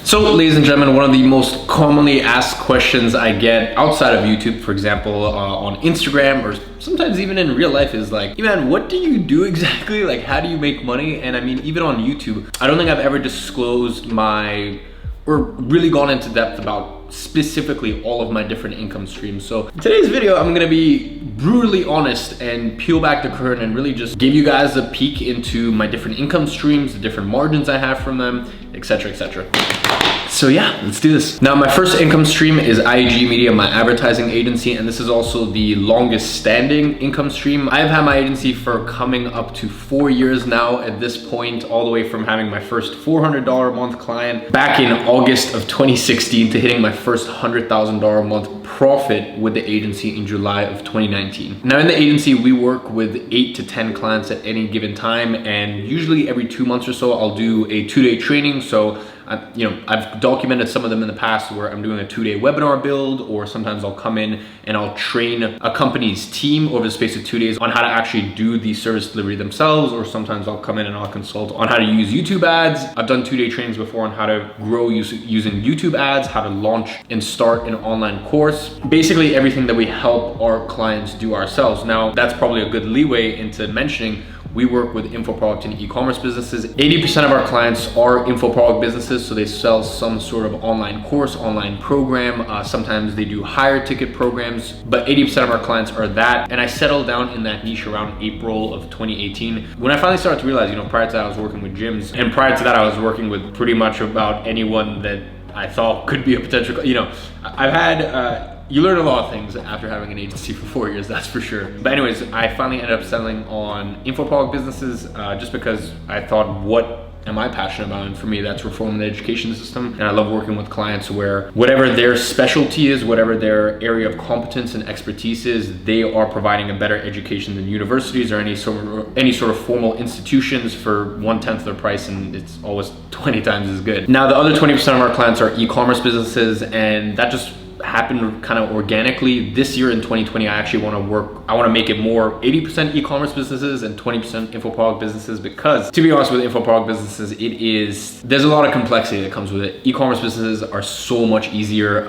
So, ladies and gentlemen, one of the most commonly asked questions I get outside of YouTube, for example, on Instagram or sometimes even in real life is like, Iman, what do you do exactly? Like, how do you make money? And I mean, even on YouTube, I don't think I've ever disclosed or really gone into depth about specifically all of my different income streams. So in today's video, I'm gonna be brutally honest and peel back the curtain and really just give you guys a peek into my different income streams, the different margins I have from them, etc., etc. So yeah, let's do this. Now, my first income stream is IG Media, my advertising agency, and this is also the longest standing income stream. I've had my agency for coming up to 4 years now at this point, all the way from having my first $400 a month client back in August of 2016 to hitting my first $100,000 a month profit with the agency in July of 2019. Now in the agency, we work with 8 to 10 clients at any given time, and usually every 2 months or so, I'll do a 2-day training. So I've documented some of them in the past where I'm doing a 2-day webinar build, or sometimes I'll come in and I'll train a company's team over the space of 2 days on how to actually do the service delivery themselves, or sometimes I'll come in and I'll consult on how to use YouTube ads. I've done 2-day trainings before on how to grow using YouTube ads, how to launch and start an online course, basically everything that we help our clients do ourselves. Now, that's probably a good leeway into mentioning we work with info product and e-commerce businesses. 80% of our clients are info product businesses, so they sell some sort of online course, online program. Sometimes they do higher ticket programs, but 80% of our clients are that. And I settled down in that niche around April of 2018. When I finally started to realize, prior to that I was working with gyms, and prior to that I was working with pretty much about anyone that I thought could be a potential, I've had, you learn a lot of things after having an agency for 4 years, that's for sure. But anyways, I finally ended up settling on info product businesses just because I thought, what am I passionate about? And for me, that's reforming the education system. And I love working with clients where whatever their specialty is, whatever their area of competence and expertise is, they are providing a better education than universities or any sort of formal institutions for 1/10 their price, and it's always 20 times as good. Now, the other 20% of our clients are e-commerce businesses, and that just happened kind of organically. This year in 2020, I actually want to make it more 80% e-commerce businesses and 20% info product businesses, because to be honest with info product businesses, there's a lot of complexity that comes with it. E-commerce businesses are so much easier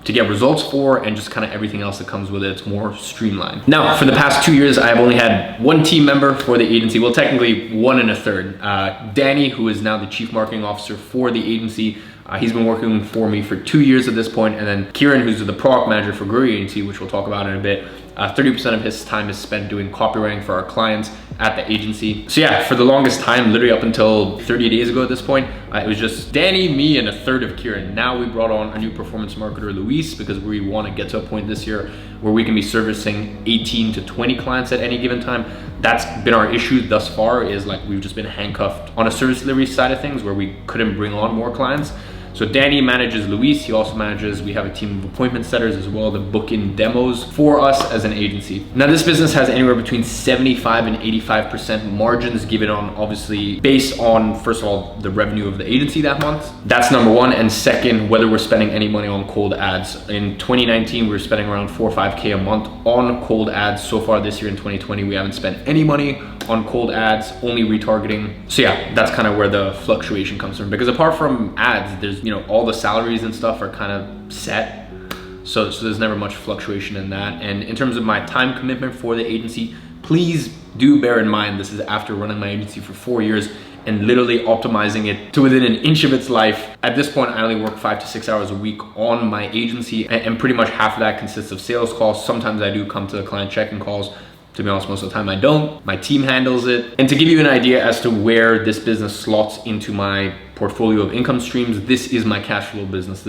to get results for, and just kind of everything else that comes with it, it's more streamlined. Now, for the past 2 years, I've only had one team member for the agency. Well, technically 1 1/3. Danny, who is now the chief marketing officer for the agency, he's been working for me for 2 years at this point. And then Kieran, who's the product manager for Grow Agency, which we'll talk about in a bit, 30% of his time is spent doing copywriting for our clients at the agency. So yeah, for the longest time, literally up until 30 days ago at this point, it was just Danny, me, and 1/3 of Kieran. Now we brought on a new performance marketer, Luis, because we want to get to a point this year where we can be servicing 18 to 20 clients at any given time. That's been our issue thus far, is like we've just been handcuffed on a service delivery side of things where we couldn't bring on more clients. So Danny manages Luis. He also manages, we have a team of appointment setters as well that book in demos for us as an agency. Now, this business has anywhere between 75 and 85% margins, given on, obviously, based on, first of all, the revenue of the agency that month. That's number one. And second, whether we're spending any money on cold ads. In 2019, we were spending around 4 or 5K a month on cold ads. So far this year in 2020, we haven't spent any money on cold ads, only retargeting. So yeah, that's kind of where the fluctuation comes from, because apart from ads, there's, all the salaries and stuff are kind of set. So there's never much fluctuation in that. And in terms of my time commitment for the agency, please do bear in mind, this is after running my agency for 4 years and literally optimizing it to within an inch of its life. At this point, I only work 5 to 6 hours a week on my agency, and pretty much half of that consists of sales calls. Sometimes I do come to the client check-in calls. To be honest, most of the time I don't. My team handles it. And to give you an idea as to where this business slots into my portfolio of income streams, this is my cash flow business.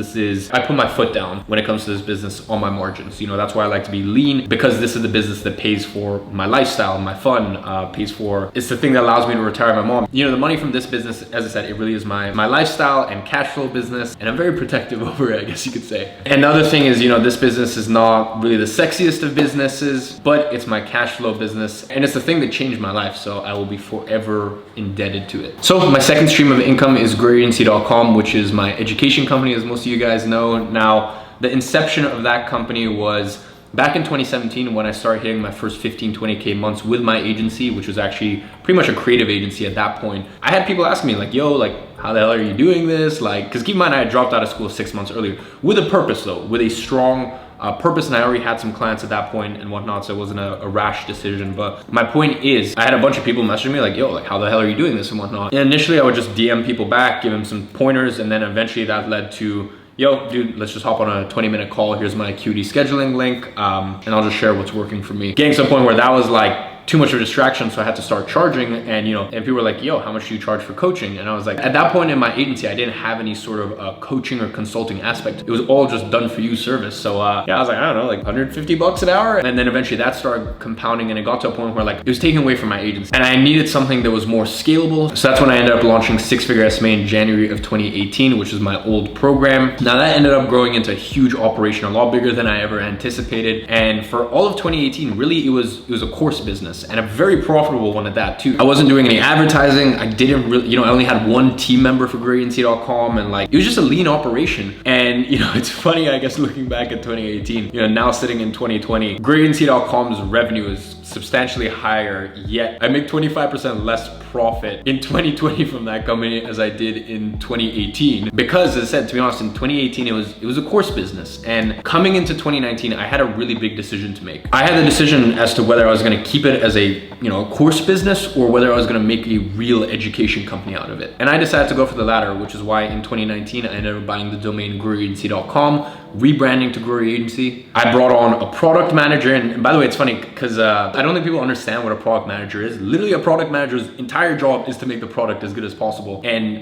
I put my foot down when it comes to this business on my margins. That's why I like to be lean, because this is the business that pays for my lifestyle, my fun, it's the thing that allows me to retire my mom. The money from this business, as I said, it really is my lifestyle and cash flow business, and I'm very protective over it, I guess you could say. And the other thing is, this business is not really the sexiest of businesses, but it's my cash flow business, and it's the thing that changed my life, so I will be forever indebted to it. So my second stream of income is growagency.com, which is my education company, as most of you guys know. Now, the inception of that company was back in 2017, when I started hitting my first 15, 20K months with my agency, which was actually pretty much a creative agency at that point, I had people asking me like, yo, like, how the hell are you doing this? Like, because keep in mind, I had dropped out of school 6 months earlier with a purpose though, with a strong purpose, and I already had some clients at that point and whatnot, so it wasn't a rash decision. But my point is, I had a bunch of people messaging me like, yo, like, how the hell are you doing this and whatnot? And initially I would just DM people back, give them some pointers, and then eventually that led to, yo, dude, let's just hop on a 20-minute call. Here's my QD scheduling link, and I'll just share what's working for me. Getting to a point where that was like too much of a distraction, so I had to start charging. And and people were like, yo, how much do you charge for coaching? And I was like, at that point in my agency, I didn't have any sort of coaching or consulting aspect. It was all just done for you service. So yeah, I was like, I don't know, like 150 bucks an hour. And then eventually that started compounding, and it got to a point where like it was taking away from my agency, and I needed something that was more scalable. So that's when I ended up launching Six Figure SMA in January of 2018, which is my old program. Now that ended up growing into a huge operation, a lot bigger than I ever anticipated. And for all of 2018, really it was a course business, and a very profitable one at that too. I wasn't doing any advertising. I didn't really, I only had one team member for GrowAgency.com, and like it was just a lean operation. And it's funny, I guess, looking back at 2018, now sitting in 2020, GrowAgency.com's revenue is substantially higher, yet I make 25% less profit in 2020 from that company as I did in 2018. Because as I said, to be honest, in 2018 it was a course business, and coming into 2019 I had a really big decision to make. I had the decision as to whether I was going to keep it as a course business, or whether I was going to make a real education company out of it. And I decided to go for the latter, which is why in 2019 I ended up buying the domain GrowAgency.com, rebranding to Grow Agency. I brought on a product manager, and by the way, it's funny because I don't think people understand what a product manager is. Literally, a product manager's entire job is to make the product as good as possible. And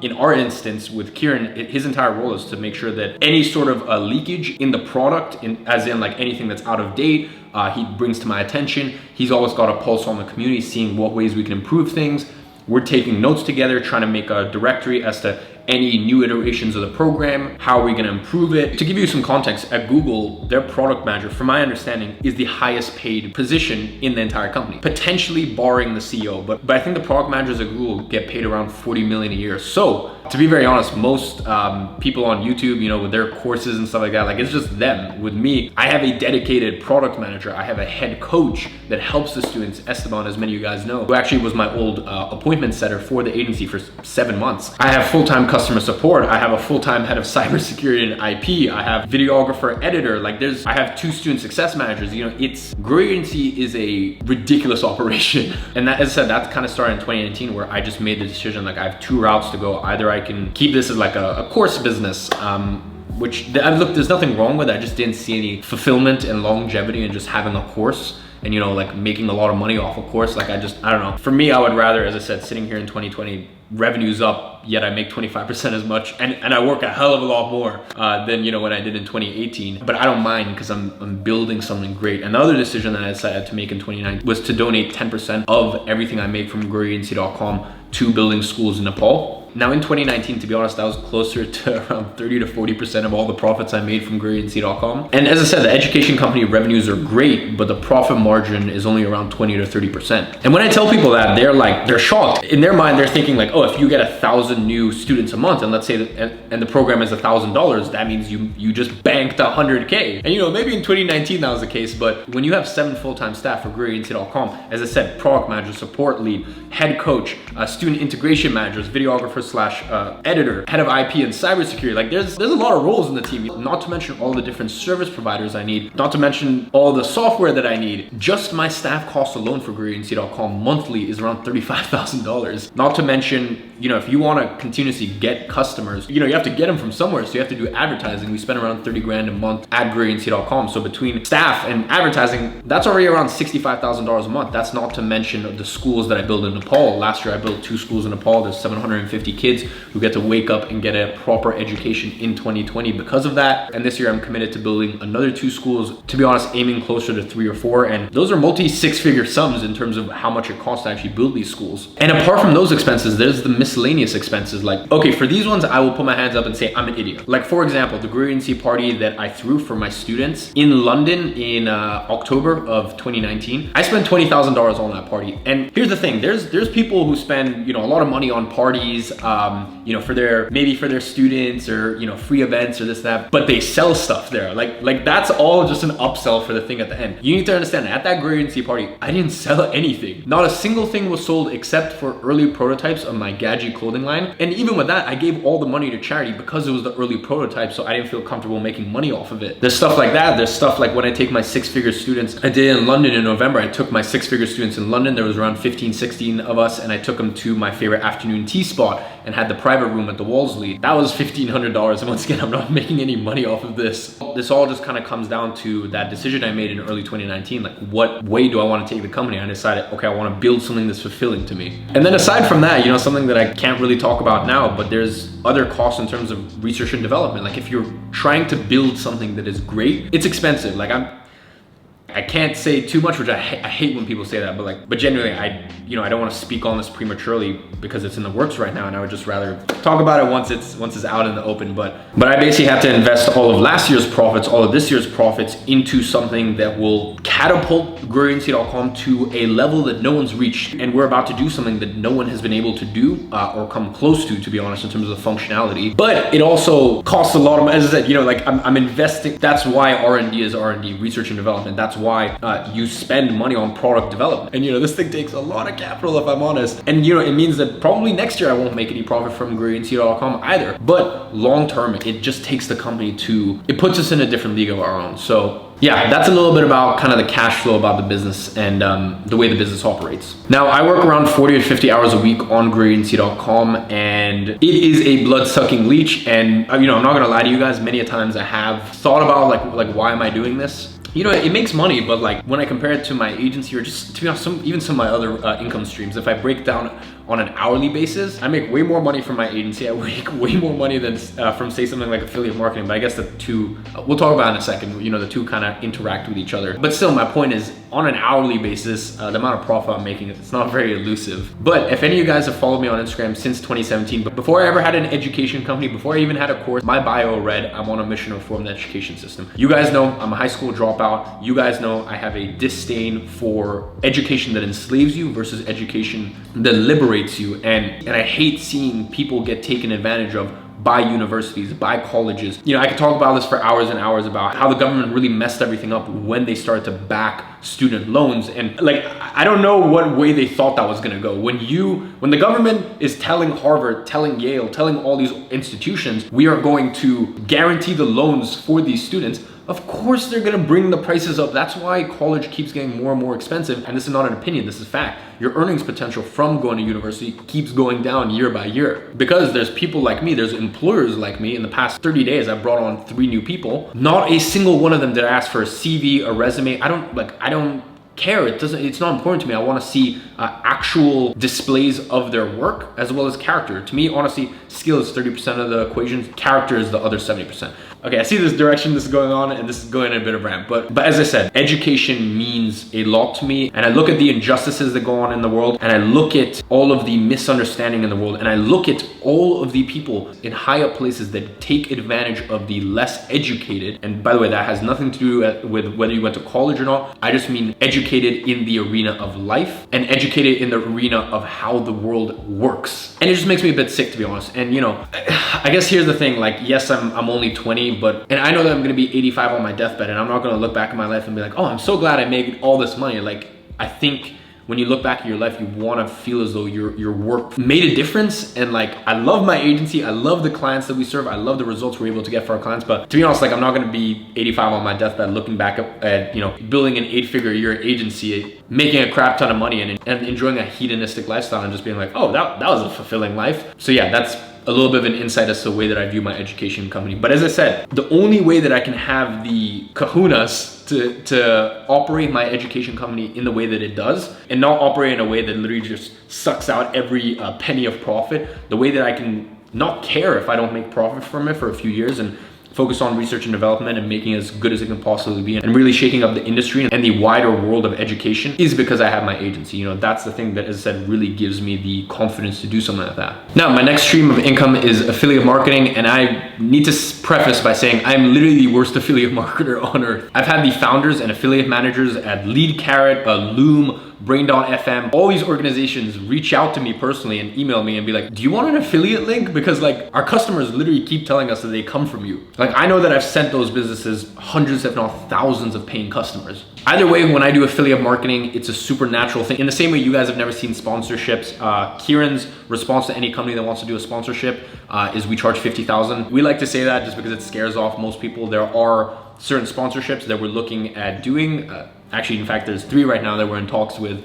in our instance with Kieran, his entire role is to make sure that any sort of leakage in the product, as in like anything that's out of date, he brings to my attention. He's always got a pulse on the community, seeing what ways we can improve things. We're taking notes together, trying to make a directory as to any new iterations of the program, how are we going to improve it. To give you some context, at Google, their product manager, from my understanding, is the highest paid position in the entire company, potentially barring the CEO. But I think the product managers at Google get paid around 40 million a year. So to be very honest, most people on YouTube, with their courses and stuff like that, like it's just them. With me, I have a dedicated product manager. I have a head coach that helps the students, Esteban, as many of you guys know, who actually was my old appointment setter for the agency for 7 months. I have full-time customer support. I have a full-time head of cybersecurity and IP. I have videographer, editor. Like I have 2 student success managers. Grow Agency is a ridiculous operation. And that, as I said, that kind of started in 2019, where I just made the decision, like I have 2 routes to go. Either I can keep this as like a course business, which look, there's nothing wrong with it. I just didn't see any fulfillment and longevity in just having a course and like making a lot of money off a course. Like I don't know. For me, I would rather, as I said, sitting here in 2020, revenue's up, yet I make 25% as much, and I work a hell of a lot more than when I did in 2018. But I don't mind, because I'm building something great. And the other decision that I decided to make in 2019 was to donate 10% of everything I make from GrowAgency.com to building schools in Nepal. Now in 2019, to be honest, that was closer to around 30 to 40% of all the profits I made from GrowAgency.com. And as I said, the education company revenues are great, but the profit margin is only around 20 to 30%. And when I tell people that, they're shocked. In their mind, they're thinking like, oh, if you get 1,000 new students a month, and let's say that, and the program is $1,000, that means you just banked 100K. And maybe in 2019 that was the case, but when you have 7 full-time staff for GrowAgency.com, as I said, product manager, support lead, head coach, student integration managers, videographers, /editor, head of IP and cybersecurity. Like there's a lot of roles in the team, not to mention all the different service providers I need, not to mention all the software that I need. Just my staff cost alone for GrowAgency.com monthly is around $35,000. Not to mention, if you want to continuously get customers, you have to get them from somewhere. So you have to do advertising. We spend around 30 grand a month at GrowAgency.com. So between staff and advertising, that's already around $65,000 a month. That's not to mention the schools that I build in Nepal. Last year I built 2 schools in Nepal. There's 750 kids who get to wake up and get a proper education in 2020 because of that. And this year I'm committed to building another 2 schools, to be honest, aiming closer to 3 or 4. And those are multi-6-figure sums in terms of how much it costs to actually build these schools. And apart from those expenses, there's the miscellaneous expenses. Like, okay, for these ones, I will put my hands up and say I'm an idiot. Like for example, the Grow Agency party that I threw for my students in London in October of 2019, I spent $20,000 on that party. And here's the thing, there's people who spend, a lot of money on parties, you know, maybe for their students, or, you know, free events or this, that, but they sell stuff there. Like that's all just an upsell for the thing at the end. You need to understand, at that graduation party, I didn't sell anything. Not a single thing was sold except for early prototypes of my Gadzhi clothing line. And even with that, I gave all the money to charity because it was the early prototype, so I didn't feel comfortable making money off of it. There's stuff like that. There's stuff like when I take my 6-figure students. I did it in London in November. I took my 6-figure students in London. There was around 15, 16 of us, and I took them to my favorite afternoon tea spot and had the private room at the Wolseley. That was $1,500. And once again, I'm not making any money off of this. This all just kind of comes down to that decision I made in early 2019. Like, what way do I want to take the company? I decided, okay, I want to build something that's fulfilling to me. And then aside from that, you know, something that I can't really talk about now, but there's other costs in terms of research and development. Like, if you're trying to build something that is great, it's expensive. Like, I can't say too much, which I hate when people say that, but genuinely, I don't want to speak on this prematurely because it's in the works right now, and I would just rather talk about it once it's out in the open. But I basically had to invest all of last year's profits, all of this year's profits, into something that will catapult GrowYagency.com to a level that no one's reached. And we're about to do something that no one has been able to do or come close to be honest, in terms of the functionality. But it also costs a lot of money. As I said, you know, like I'm investing. That's why R&D is R&D, research and development. That's why you spend money on product development. And you know, this thing takes a lot of capital, if I'm honest. And you know, it means that probably next year I won't make any profit from GrowYagency.com either. But long term, it just takes the company it puts us in a different league of our own. So yeah, that's a little bit about kind of the cash flow about the business and the way the business operates. Now, I work around 40 to 50 hours a week on GrowYagency.com, and it is a blood-sucking leech. And you know, I'm not gonna lie to you guys, many a times I have thought about like why am I doing this? You know, it makes money, but like when I compare it to my agency, or just to be honest, even some of my other income streams, if I break down on an hourly basis, I make way more money from my agency. I make way more money than from, say, something like affiliate marketing. But I guess the two, we'll talk about in a second, you know, the two kind of interact with each other. But still, my point is, on an hourly basis, the amount of profit I'm making, it's not very elusive. But if any of you guys have followed me on Instagram since 2017, but before I ever had an education company, before I even had a course, my bio read, I'm on a mission to reform the education system. You guys know I'm a high school dropout. You guys know I have a disdain for education that enslaves you versus education that liberates you. And I hate seeing people get taken advantage of by universities, by colleges. You know, I could talk about this for hours and hours about how the government really messed everything up when they started to back student loans. And like, I don't know what way they thought that was gonna go. When the government is telling Harvard, telling Yale, telling all these institutions, we are going to guarantee the loans for these students, of course they're gonna bring the prices up. That's why college keeps getting more and more expensive. And this is not an opinion, this is fact. Your earnings potential from going to university keeps going down year by year. Because there's people like me, there's employers like me. In the past 30 days, I've brought on 3 new people. Not a single one of them did I ask for a CV, a resume. I don't care. It's not important to me. I want to see actual displays of their work as well as character. To me, honestly, skill is 30% of the equation. Character is the other 70%. Okay, I see this direction this is going on, and this is going in a bit of rant, but as I said, education means a lot to me. And I look at the injustices that go on in the world, and I look at all of the misunderstanding in the world, and I look at all of the people in high up places that take advantage of the less educated. And by the way, that has nothing to do with whether you went to college or not. I just mean educated in the arena of life and educated in the arena of how the world works. And it just makes me a bit sick, to be honest. And you know, I guess here's the thing, like, yes, I'm only 20, and I know that I'm gonna be 85 on my deathbed, and I'm not gonna look back at my life and be like, oh, I'm so glad I made all this money. Like, I think when you look back at your life, you wanna feel as though your work made a difference. And like, I love my agency, I love the clients that we serve, I love the results we're able to get for our clients. But to be honest, like, I'm not gonna be 85 on my deathbed looking back at, you know, building an 8-figure a year agency, making a crap ton of money and enjoying a hedonistic lifestyle and just being like, oh, that was a fulfilling life. So yeah, that's a little bit of an insight as to the way that I view my education company. But as I said, the only way that I can have the kahunas to operate my education company in the way that it does, and not operate in a way that literally just sucks out every penny of profit, the way that I can not care if I don't make profit from it for a few years and focus on research and development and making it as good as it can possibly be and really shaking up the industry and the wider world of education, is because I have my agency. You know, that's the thing that, as I said, really gives me the confidence to do something like that. Now, my next stream of income is affiliate marketing, and I need to preface by saying I'm literally the worst affiliate marketer on earth. I've had the founders and affiliate managers at Lead Carrot, Loom, Brain.fm, all these organizations reach out to me personally and email me and be like, do you want an affiliate link? Because like our customers literally keep telling us that they come from you. Like I know that I've sent those businesses hundreds if not thousands of paying customers. Either way, when I do affiliate marketing, it's a super natural thing. In the same way you guys have never seen sponsorships, Kieran's response to any company that wants to do a sponsorship is we charge 50,000. We like to say that just because it scares off most people. There are certain sponsorships that we're looking at doing. Actually, in fact, there's 3 right now that we're in talks with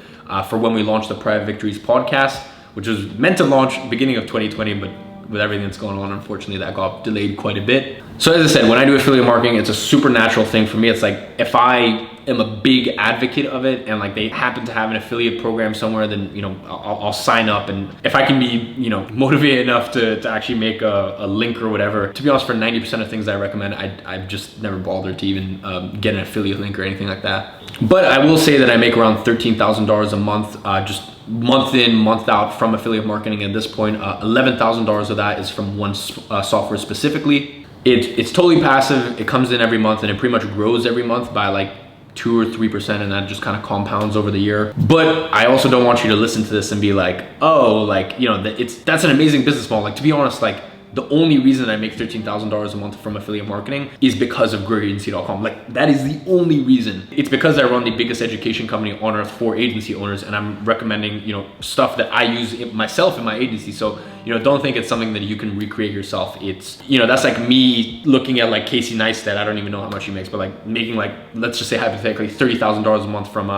for when we launch the Private Victories podcast, which was meant to launch beginning of 2020, but with everything that's going on, unfortunately, that got delayed quite a bit. So as I said, when I do affiliate marketing, it's a super natural thing for me. It's like if I am a big advocate of it and like they happen to have an affiliate program somewhere, then you know I'll sign up. And if I can be motivated enough to actually make a link or whatever, to be honest, for 90% of things I recommend, I've just never bothered to even get an affiliate link or anything like that. But I will say that I make around $13,000 a month, just month in, month out from affiliate marketing at this point. $11,000 of that is from one software specifically. It's totally passive. It comes in every month and it pretty much grows every month by like 2 or 3%, and that just kind of compounds over the year. But I also don't want you to listen to this and be like, oh, like, that's an amazing business model. Like, to be honest, like the only reason I make $13,000 a month from affiliate marketing is because of growagency.com. Like that is the only reason. It's because I run the biggest education company on earth for agency owners, and I'm recommending, stuff that I use myself in my agency. So, don't think it's something that you can recreate yourself. It's, that's like me looking at like Casey Neistat. I don't even know how much he makes, but like making like, let's just say hypothetically $30,000 a month from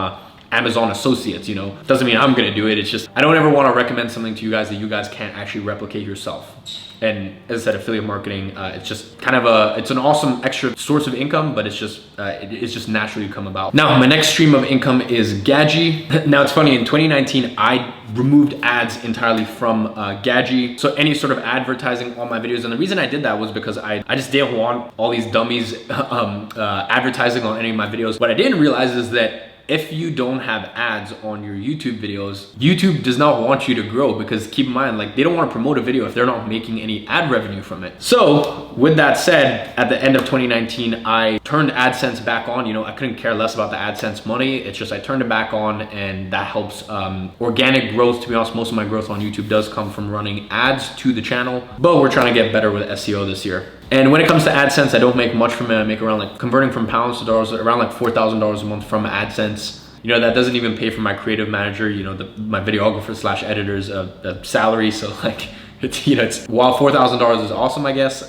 Amazon associates. Doesn't mean I'm gonna do it. It's just, I don't ever want to recommend something to you guys that you guys can't actually replicate yourself. And as I said, affiliate marketing, it's just kind of it's an awesome extra source of income, but it's just naturally come about. Now, my next stream of income is Gadzhi. Now it's funny, in 2019, I removed ads entirely from Gadzhi. So any sort of advertising on my videos. And the reason I did that was because I just didn't want all these dummies advertising on any of my videos. What I didn't realize is that if you don't have ads on your YouTube videos, YouTube does not want you to grow, because keep in mind, like they don't want to promote a video if they're not making any ad revenue from it. So with that said, at the end of 2019, I turned AdSense back on. I couldn't care less about the AdSense money. It's just I turned it back on, and that helps organic growth. To be honest, most of my growth on YouTube does come from running ads to the channel, but we're trying to get better with SEO this year. And when it comes to AdSense, I don't make much from it. I make around, like, converting from pounds to dollars, around like $4,000 a month from AdSense. That doesn't even pay for my creative manager, my videographer / editor's salary. So like, it's while $4,000 is awesome, I guess,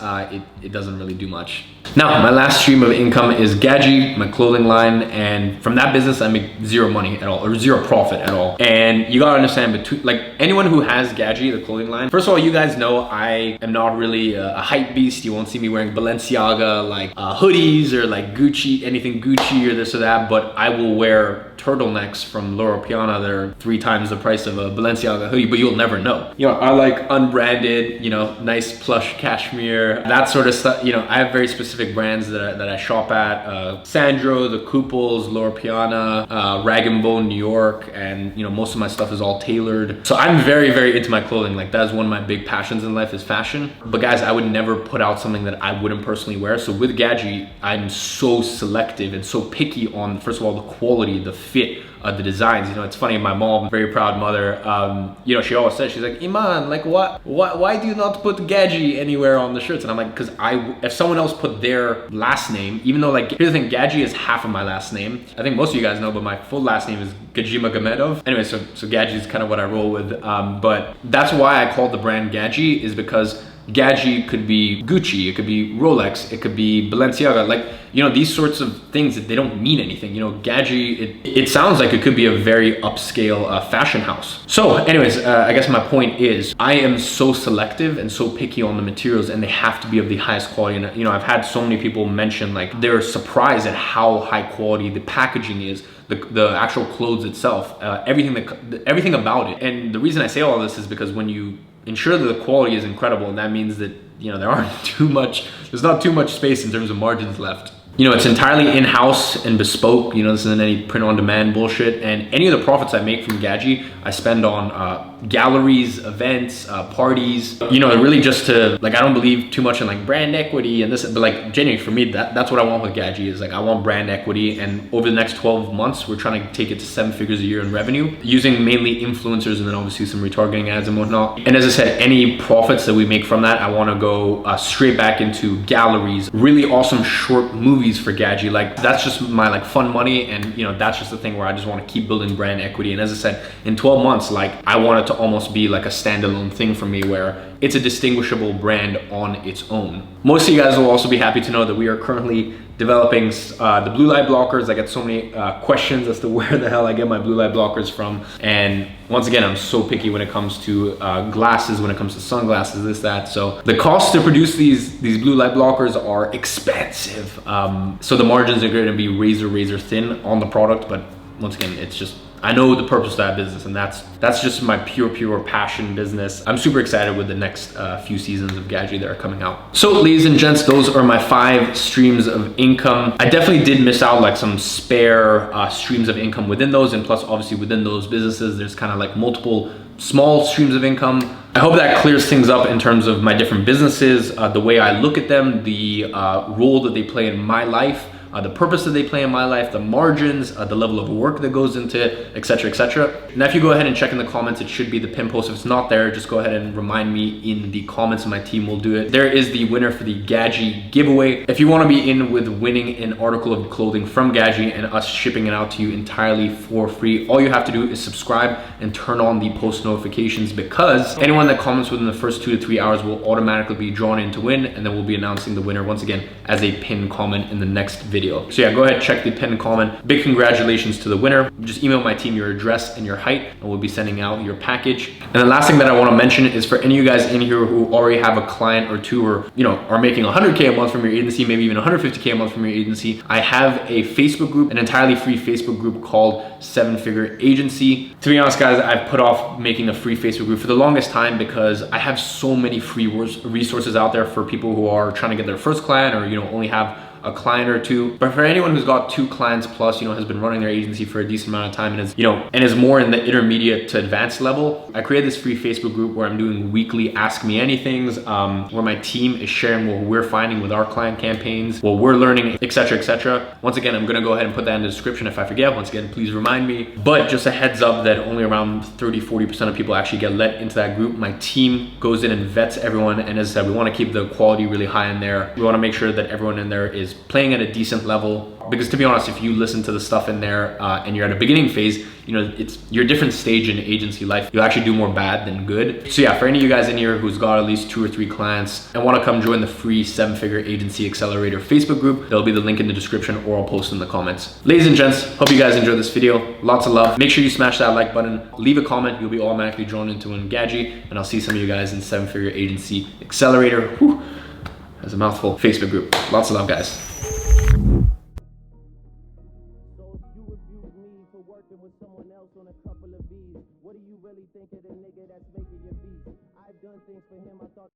it doesn't really do much. Now, my last stream of income is Gadzhi, my clothing line, and from that business, I make zero money at all, or zero profit at all. And you gotta understand, like anyone who has Gadzhi, the clothing line, first of all, you guys know I am not really a hype beast. You won't see me wearing Balenciaga, like hoodies or like Gucci, anything Gucci or this or that, but I will wear turtlenecks from Loro Piana that are 3 times the price of a Balenciaga hoodie, but you'll never know. I like unbranded, nice plush cashmere, that sort of stuff. I have very specific brands that I shop at. Sandro, the Couples, Loro Piana, Rag & Bone New York, and most of my stuff is all tailored. So I'm very, very into my clothing. Like that is one of my big passions in life, is fashion. But guys, I would never put out something that I wouldn't personally wear. So with Gadzhi, I'm so selective and so picky on, first of all, the quality, the fit, the designs. It's funny, my mom, very proud mother, she always says, she's like, Iman, like why do you not put Gadzhi anywhere on the shirts? And I'm like, because if someone else put their last name, even though, like, here's the thing, Gadzhi is half of my last name. I think most of you guys know, but my full last name is Gadzhimagomedov. Anyway, so Gadzhi is kind of what I roll with, but that's why I called the brand Gadzhi, is because Gadzhi could be Gucci, it could be Rolex, it could be Balenciaga, like, these sorts of things that they don't mean anything. Gadzhi, it sounds like it could be a very upscale fashion house. So anyways, I guess my point is, I am so selective and so picky on the materials, and they have to be of the highest quality. And I've had so many people mention, like, they're surprised at how high quality the packaging is, the actual clothes itself, everything about it. And the reason I say all this is because when you ensure that the quality is incredible, and that means that there's not too much space in terms of margins left. You know, it's entirely in-house and bespoke. You know, this isn't any print-on-demand bullshit. And any of the profits I make from Gadzhi, I spend on galleries, events, parties. You know, really just to, like, I don't believe too much in like brand equity and this, but like genuinely for me, that's what I want with Gadzhi is like, I want brand equity. And over the next 12 months, we're trying to take it to 7 figures a year in revenue using mainly influencers and then obviously some retargeting ads and whatnot. And as I said, any profits that we make from that, I want to go straight back into galleries, really awesome short movies for Gadzhi. Like, that's just my like fun money, and you know, that's just the thing where I just want to keep building brand equity. And as I said, in 12 months, like, I want it to almost be like a standalone thing for me where it's a distinguishable brand on its own. Most of you guys will also be happy to know that we are currently developing the blue light blockers. I get so many questions as to where the hell I get my blue light blockers from. And once again, I'm so picky when it comes to glasses, when it comes to sunglasses, this, that. So the cost to produce these blue light blockers are expensive. So the margins are going to be razor thin on the product. But once again, it's just, I know the purpose of that business, and that's just my pure passion business. I'm super excited with the next few seasons of Gadzhi that are coming out. So ladies and gents, those are my 5 streams of income. I definitely did miss out like some spare streams of income within those, and plus obviously within those businesses, there's kind of like multiple small streams of income. I hope that clears things up in terms of my different businesses, the way I look at them, the role that they play in my life, the purpose that they play in my life, the margins, the level of work that goes into it, etc, etc. Now if you go ahead and check in the comments, it should be the pin post. If it's not there, just go ahead and remind me in the comments and my team will do it. There is the winner for the Gadzhi giveaway. If you want to be in with winning an article of clothing from Gadzhi and us shipping it out to you entirely for free, all you have to do is subscribe and turn on the post notifications, because anyone that comments within the first 2 to 3 hours will automatically be drawn in to win, and then we'll be announcing the winner once again as a pinned comment in the next video. So yeah, go ahead, check the pinned comment. Big congratulations to the winner. Just email my team your address and your height, and we'll be sending out your package. And the last thing that I want to mention is for any of you guys in here who already have a client or two, or you know, are making 100K a month from your agency, maybe even 150K a month from your agency, I have a Facebook group, an entirely free Facebook group called 7 Figure Agency. To be honest guys, I've put off making a free Facebook group for the longest time because I have so many free resources out there for people who are trying to get their first client, or you know, only have a client or two. But for anyone who's got 2 clients plus, you know, has been running their agency for a decent amount of time and is, you know, and is more in the intermediate to advanced level, I created this free Facebook group where I'm doing weekly Ask Me Anythings, where my team is sharing what we're finding with our client campaigns, what we're learning, etc, etc. Once again, I'm gonna go ahead and put that in the description if I forget. Once again, please remind me. But just a heads up that only around 30–40% of people actually get let into that group. My team goes in and vets everyone, and as I said, we want to keep the quality really high in there. We want to make sure that everyone in there is playing at a decent level, because to be honest, if you listen to the stuff in there and you're at a beginning phase, you know, you're a different stage in agency life. You'll actually do more bad than good. So yeah, for any of you guys in here who's got at least 2 or 3 clients and want to come join the free 7 Figure Agency Accelerator Facebook group, there'll be the link in the description, or I'll post in the comments. Ladies and gents, hope you guys enjoyed this video. Lots of love. Make sure you smash that like button, leave a comment. You'll be automatically drawn into an Gadzhi, and I'll see some of you guys in 7 Figure Agency Accelerator. Whew, that's a mouthful. Facebook group. Lots of love, guys. With someone else on a couple of V's, what do you really think of the nigga that's making your beats? I've done things for him I thought